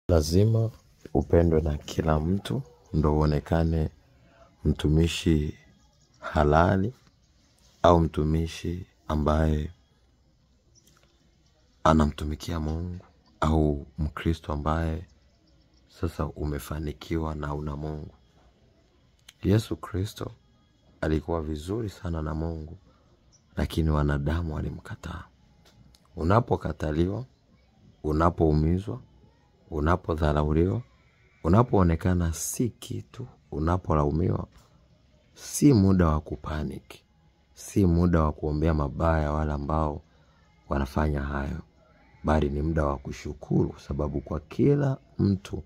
Lazima upendwe na kila mtu ndo uonekane mtumishi halali au mtumishi ambaye anamtumikia Mungu au Mkristo ambaye sasa umefanikiwa na una Mungu. Yesu Kristo alikuwa vizuri sana na Mungu, lakini wanadamu walimkataa. Unapokataliwa, unapoumizwa, unapodharauliwa, unapoonekana si kitu, unapolaumiwa, si muda wa kupanic, si muda wa kuombea mabaya wala ambao wanafanya hayo, bali ni muda wa kushukuru, sababu kwa kila mtu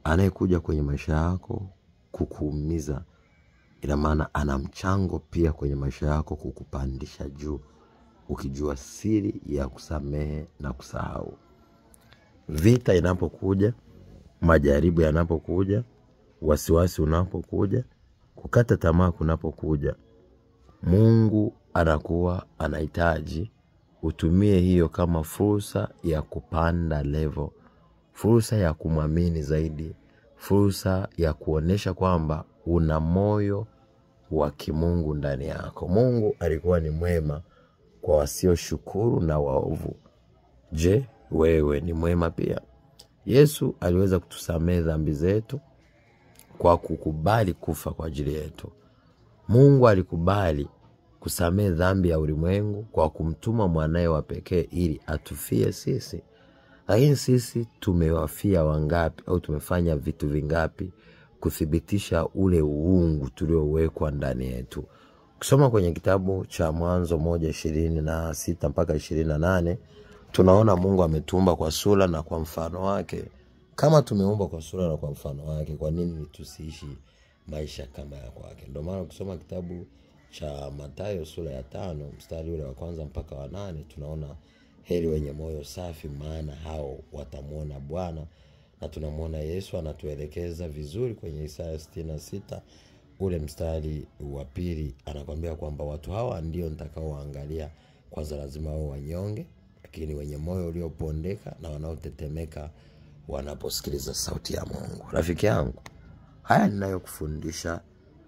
anayekuja kwenye maisha yako kukuumiza, ina maana ana mchango pia kwenye maisha yako kukupandisha juu, ukijua siri ya kusamehe na kusahau. Vita inapokuja, majaribu yanapokuja, wasiwasi unapokuja, kukata tamaa kunapokuja, Mungu anakuwa anahitaji utumie hiyo kama fursa ya kupanda level, fursa ya kumwamini zaidi, fursa ya kuonesha kwamba una moyo wa kimungu ndani yako. Mungu alikuwa ni mwema kwa wasio shukuru na waovu. Je, wewe ni mwema pia? Yesu aliweza kutusamehe dhambi zetu kwa kukubali kufa kwa ajili yetu. Mungu alikubali kusamehe dhambi ya ulimwengu kwa kumtuma mwanae wa pekee ili atufie sisi. Lakini sisi tumewafia wangapi au tumefanya vitu vingapi kuthibitisha ule uungu tuliowekwa ndani yetu? Kusoma kwenye kitabu cha Mwanzo 1:26 mpaka 28, tunaona Mungu ametuumba kwa sura na kwa mfano wake. Kama tumeumbwa kwa sura na kwa mfano wake, kwa nini tusiishi maisha kama ya kwake? Ndio maana kusoma kitabu cha Mathayo sura ya 5 mstari ule wa 1 mpaka wa 8, tunaona heri wenye moyo safi, maana hao watamuona Bwana. Na tunamuona Yesu anatuelekeza vizuri kwenye Isaya 66 ule mstari wa 2, anakuambia kwamba watu hawa ndio nitakaoangalia. Kwanza lazima wao wanyonge, lakini wenye moyo uliopondeka na wanaotetemeka wanaposikiliza sauti ya Mungu. Rafiki yangu, haya ninayokufundisha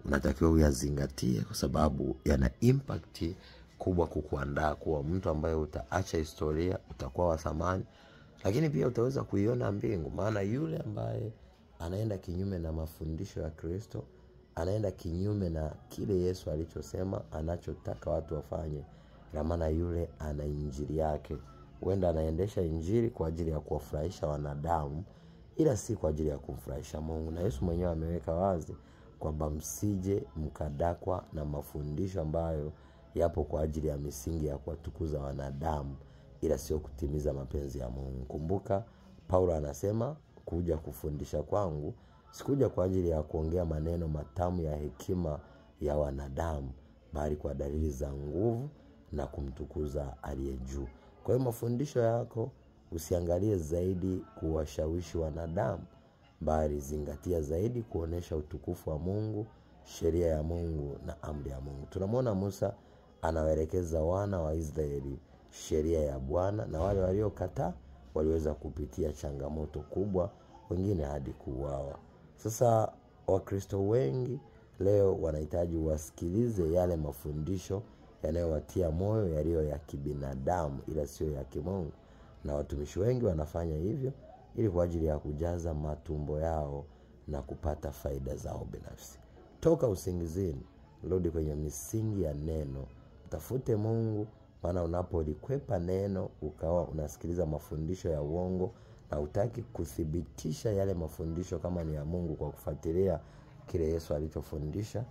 unatakiwa uyazingatie, kwa sababu yana impact kubwa kukuandaa kuwa mtu ambaye utaacha historia, utakuwa wa thamani, lakini pia utaweza kuiona mbingu. Maana yule ambaye anaenda kinyume na mafundisho ya Kristo, anaenda kinyume na kile Yesu alichosema anachotaka watu wafanye, na maana yule ana injili yake. Huenda anaendesha injili kwa ajili ya kuwafurahisha wanadamu, ila si kwa ajili ya kumfurahisha Mungu. Na Yesu mwenyewe ameweka wazi kwamba msije mkadakwa na mafundisho ambayo yapo kwa ajili ya misingi ya kuwatukuza wanadamu, ila sio kutimiza mapenzi ya Mungu. Kumbuka Paulo anasema, kuja kufundisha kwangu sikuja kwa ajili ya kuongea maneno matamu ya hekima ya wanadamu, bali kwa dalili za nguvu na kumtukuza aliye juu. Kwa hiyo mafundisho yako usiangalie zaidi kuwashawishi wanadamu, bali zingatia zaidi kuonesha utukufu wa Mungu, sheria ya Mungu na amri ya Mungu. Tunamwona Musa anawaelekeza wana wa Israeli sheria ya Bwana, na wale waliokataa waliweza kupitia changamoto kubwa, wengine hadi kuuawa. Sasa Wakristo wengi leo wanahitaji wasikilize yale mafundisho yanayowatia moyo, yaliyo ya kibinadamu ila sio ya kimungu. Na watumishi wengi wanafanya hivyo ili kwa ajili ya kujaza matumbo yao na kupata faida zao binafsi. Toka usingizini, rudi kwenye misingi ya neno. Tafute Mungu, maana unapolikwepa neno ukawa unasikiliza mafundisho ya uongo na hutaki kuthibitisha yale mafundisho kama ni ya Mungu kwa kufuatilia kile Yesu alichofundisha,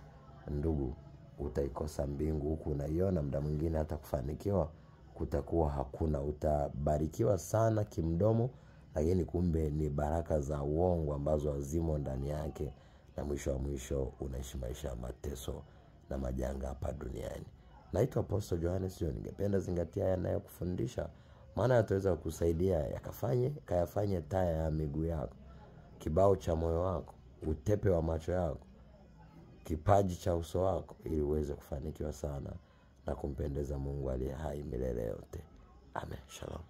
ndugu, utaikosa mbingu. Huku unaiona muda mwingine hata kufanikiwa kutakuwa hakuna. Utabarikiwa sana kimdomo, lakini kumbe ni baraka za uongo ambazo hazimo ndani yake, na mwisho wa mwisho unaishi maisha ya mateso na majanga hapa duniani. Naitwa Apostle Johannes John. Ningependa zingatia yanayokufundisha, maana yataweza kukusaidia kayafanye taa ya miguu yako, kibao cha moyo wako, utepe wa macho yako, kipaji cha uso wako, ili uweze kufanikiwa sana na kumpendeza Mungu aliye hai milele yote. Amen. Shalom.